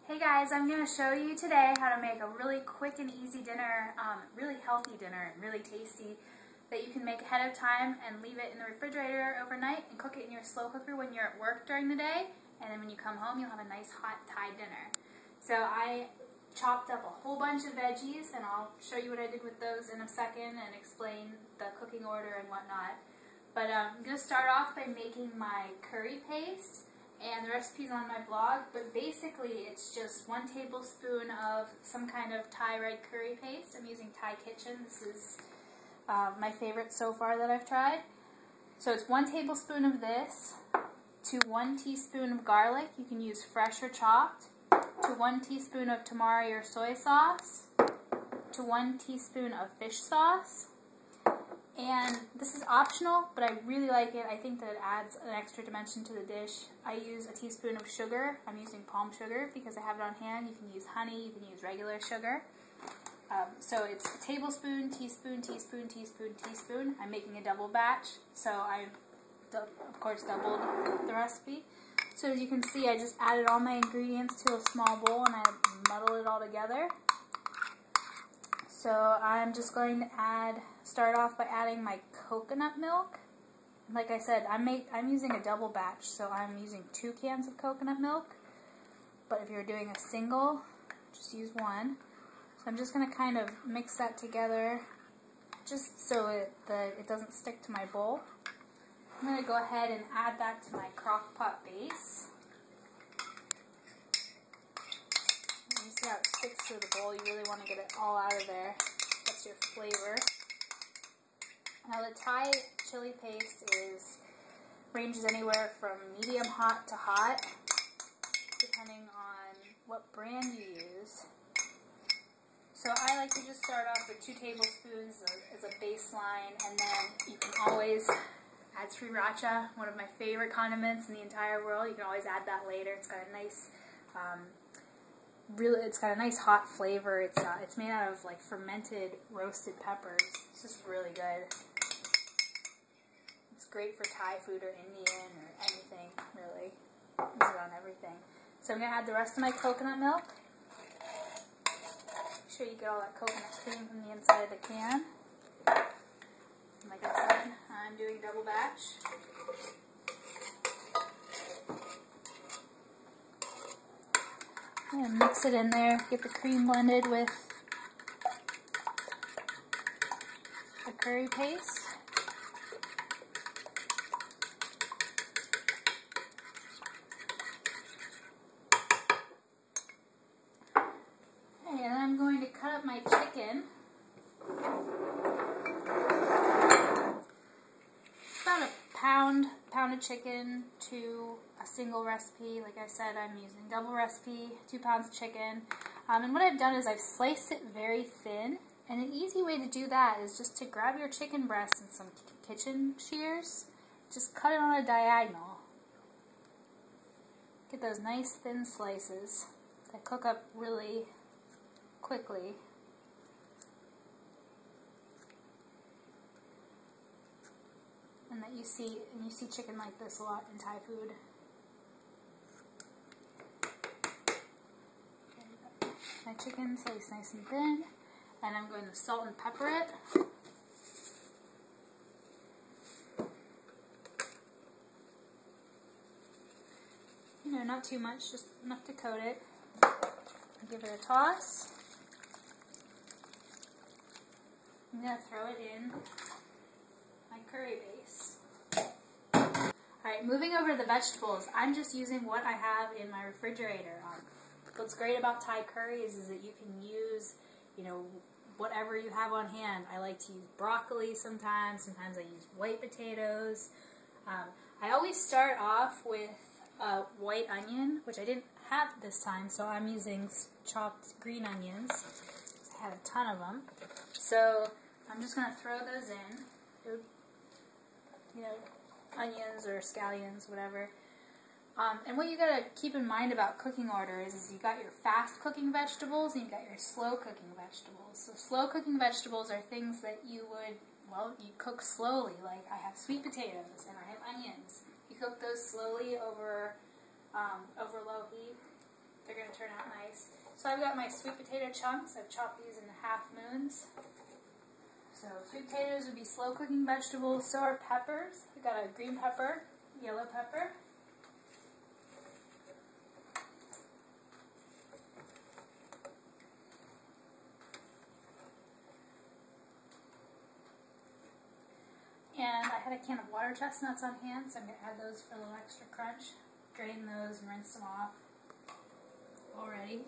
Hey guys, I'm going to show you today how to make a really quick and easy dinner, really healthy dinner and really tasty that you can make ahead of time and leave it in the refrigerator overnight and cook it in your slow cooker when you're at work during the day, and then when you come home you'll have a nice hot Thai dinner. So I chopped up a whole bunch of veggies, and I'll show you what I did with those in a second and explain the cooking order and whatnot. But I'm going to start off by making my curry paste. And the recipe's on my blog, but basically it's just 1 tablespoon of some kind of Thai red curry paste. I'm using Thai Kitchen. This is my favorite so far that I've tried. So it's 1 tablespoon of this, to 1 teaspoon of garlic. You can use fresh or chopped. To 1 teaspoon of tamari or soy sauce. To 1 teaspoon of fish sauce. And this is optional, but I really like it. I think that it adds an extra dimension to the dish. I use a teaspoon of sugar. I'm using palm sugar because I have it on hand. You can use honey, you can use regular sugar. So it's a tablespoon, teaspoon, teaspoon, teaspoon, teaspoon. I'm making a double batch, so I, of course, doubled the recipe. So as you can see, I just added all my ingredients to a small bowl and I muddle it all together. So I'm just going to start off by adding my coconut milk. Like I said, I'm using a double batch, so I'm using 2 cans of coconut milk. But if you're doing a single, just use 1. So I'm just going to kind of mix that together just so it doesn't stick to my bowl. I'm going to go ahead and add that to my Crockpot base. You see how it sticks to the bowl. You really want to get it all out of there. That's your flavor. Now the Thai chili paste ranges anywhere from medium hot to hot, depending on what brand you use. So I like to just start off with 2 tablespoons as a baseline, and then you can always add sriracha, one of my favorite condiments in the entire world. You can always add that later. It's got a nice it's got a nice hot flavor. It's made out of like fermented roasted peppers. It's just really good. It's great for Thai food or Indian or anything, really. Use it on everything. So I'm going to add the rest of my coconut milk. Make sure you get all that coconut cream from the inside of the can. And like I said, I'm doing double batch. And mix it in there, get the cream blended with the curry paste. And then I'm going to cut up my chicken. About a pound of chicken to a single recipe. Like I said, I'm using double recipe, 2 pounds of chicken. And what I've done is I've sliced it very thin. And an easy way to do that is just to grab your chicken breast and some kitchen shears. Just cut it on a diagonal. Get those nice thin slices that cook up really quickly. And that you see chicken like this a lot in Thai food. My chicken sliced nice and thin, and I'm going to salt and pepper it. You know, not too much, just enough to coat it. Give it a toss. I'm going to throw it in my curry base. Alright, moving over to the vegetables, I'm just using what I have in my refrigerator. What's great about Thai curries is that you can use, whatever you have on hand. I like to use broccoli sometimes I use white potatoes. I always start off with white onion, which I didn't have this time, so I'm using chopped green onions. I had a ton of them. So I'm just going to throw those in. Onions or scallions, whatever. And what you gotta keep in mind about cooking orders is you got your fast cooking vegetables and you got your slow cooking vegetables. So slow cooking vegetables are things that you cook slowly. Like I have sweet potatoes and I have onions. You cook those slowly over low heat. they're going to turn out nice. So I've got my sweet potato chunks. I've chopped these into half moons. So sweet potatoes would be slow cooking vegetables. So are peppers. We've got a green pepper, yellow pepper. And I had a can of water chestnuts on hand, so I'm going to add those for a little extra crunch. Drain those and rinse them off already.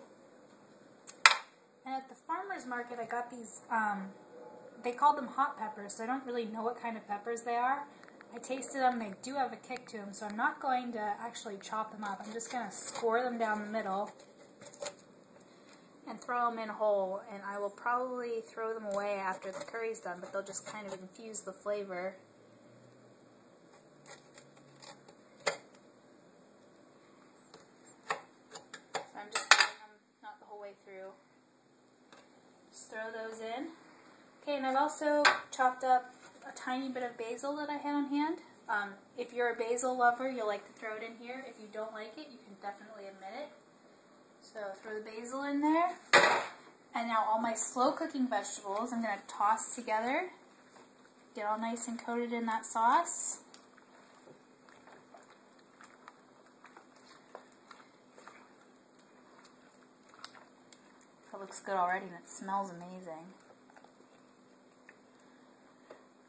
And at the farmer's market, I got these, they called them hot peppers, so I don't really know what kind of peppers they are. I tasted them, they do have a kick to them, so I'm not going to actually chop them up. I'm just going to score them down the middle and throw them in whole, and I will probably throw them away after the curry's done, but they'll just kind of infuse the flavor. So I'm just throwing them not the whole way through. Just throw those in. Okay, and I've also chopped up a tiny bit of basil that I had on hand. If you're a basil lover, you'll like to throw it in here. If you don't like it, you can definitely omit it. So throw the basil in there. And now all my slow cooking vegetables I'm going to toss together. Get all nice and coated in that sauce. That looks good already and it smells amazing.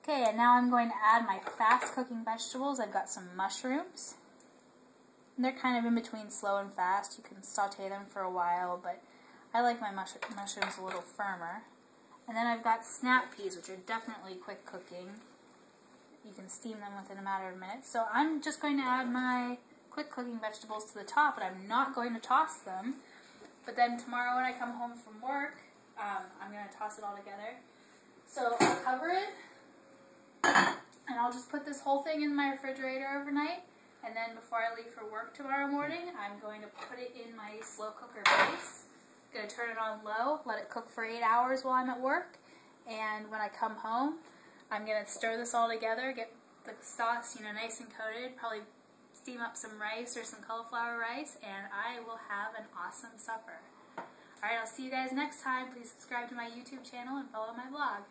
Okay, and now I'm going to add my fast cooking vegetables. I've got some mushrooms. And they're kind of in between slow and fast. You can saute them for a while, but I like my mushrooms a little firmer. And then I've got snap peas, which are definitely quick cooking. You can steam them within a matter of minutes. So I'm just going to add my quick cooking vegetables to the top, but I'm not going to toss them. But then tomorrow when I come home from work, I'm going to toss it all together. So I'll cover it, and I'll just put this whole thing in my refrigerator overnight. And then before I leave for work tomorrow morning, I'm going to put it in my slow cooker base. I'm going to turn it on low, let it cook for 8 hours while I'm at work. And when I come home, I'm going to stir this all together, get the sauce, nice and coated, probably steam up some rice or some cauliflower rice, and I will have an awesome supper. Alright, I'll see you guys next time. Please subscribe to my YouTube channel and follow my blog.